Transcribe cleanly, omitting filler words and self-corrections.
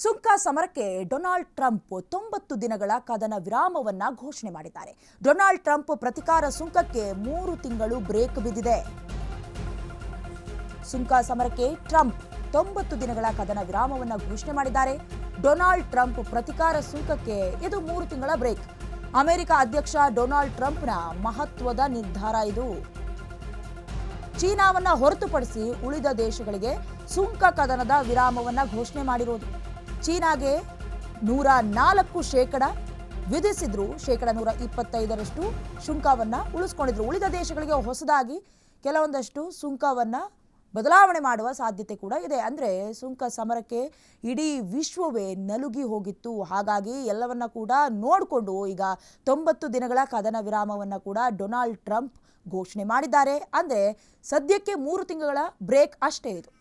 ಸುಂಕ ಸಮರಕ್ಕೆ Donald Trump 90 ದಿನಗಳ ಕದನ ವಿರಾಮವನ್ನ ಘೋಷಣೆ ಮಾಡಿದ್ದಾರೆ. ಡೊನಾಲ್ಡ್ ಟ್ರಂಪ್ ಪ್ರತಿಕಾರ ಸುಂಕಕ್ಕೆ 3 ತಿಂಗಳು ಬ್ರೇಕ್ ಬಿದ್ದಿದೆ. ಸುಂಕ ಸಮರಕ್ಕೆ ಟ್ರಂಪ್ 90 ದಿನಗಳ ಕದನ ವಿರಾಮವನ್ನ ಘೋಷಣೆ ಮಾಡಿದ್ದಾರೆ. ಡೊನಾಲ್ಡ್ ಟ್ರಂಪ್ ಪ್ರತಿಕಾರ ಸುಂಕಕ್ಕೆ ಇದು 3 ತಿಂಗಳ ಬ್ರೇಕ್. ಅಮೆರಿಕ ಅಧ್ಯಕ್ಷ ಡೊನಾಲ್ಡ್ ಟ್ರಂಪ್ನ ಮಹತ್ವದ ನಿರ್ಧಾರ ಇದು. ಚೀನಾವನ್ನ ಹೊರತುಪಡಿಸಿ ಉಳಿದ ದೇಶಗಳಿಗೆ ಸುಂಕ ಕದನದ ವಿರಾಮವನ್ನ ಘೋಷಣೆ ಮಾಡಿರೋದು. ಚೀನಾಗೆ 104% ವಿಧಿಸಿದ್ರು, 125% ಸುಂಕವನ್ನ ಉಳಿಸ್ಕೊಂಡಿದ್ರು. ಉಳಿದ ದೇಶಗಳಿಗೆ ಹೊಸದಾಗಿ ಕೆಲವೊಂದಷ್ಟು ಸುಂಕವನ್ನ ಬದಲಾವಣೆ ಮಾಡುವ ಸಾಧ್ಯತೆ ಕೂಡ ಇದೆ. ಅಂದರೆ ಸುಂಕ ಸಮರಕ್ಕೆ ಇಡೀ ವಿಶ್ವವೇ ನಲುಗಿ ಹೋಗಿತ್ತು. ಹಾಗಾಗಿ ಎಲ್ಲವನ್ನ ಕೂಡ ನೋಡಿಕೊಂಡು ಈಗ 90 ದಿನಗಳ ಕದನ ವಿರಾಮವನ್ನು ಕೂಡ ಡೊನಾಲ್ಡ್ ಟ್ರಂಪ್ ಘೋಷಣೆ ಮಾಡಿದ್ದಾರೆ. ಅಂದರೆ ಸದ್ಯಕ್ಕೆ 3 ತಿಂಗಳ ಬ್ರೇಕ್ ಅಷ್ಟೇ ಇದು.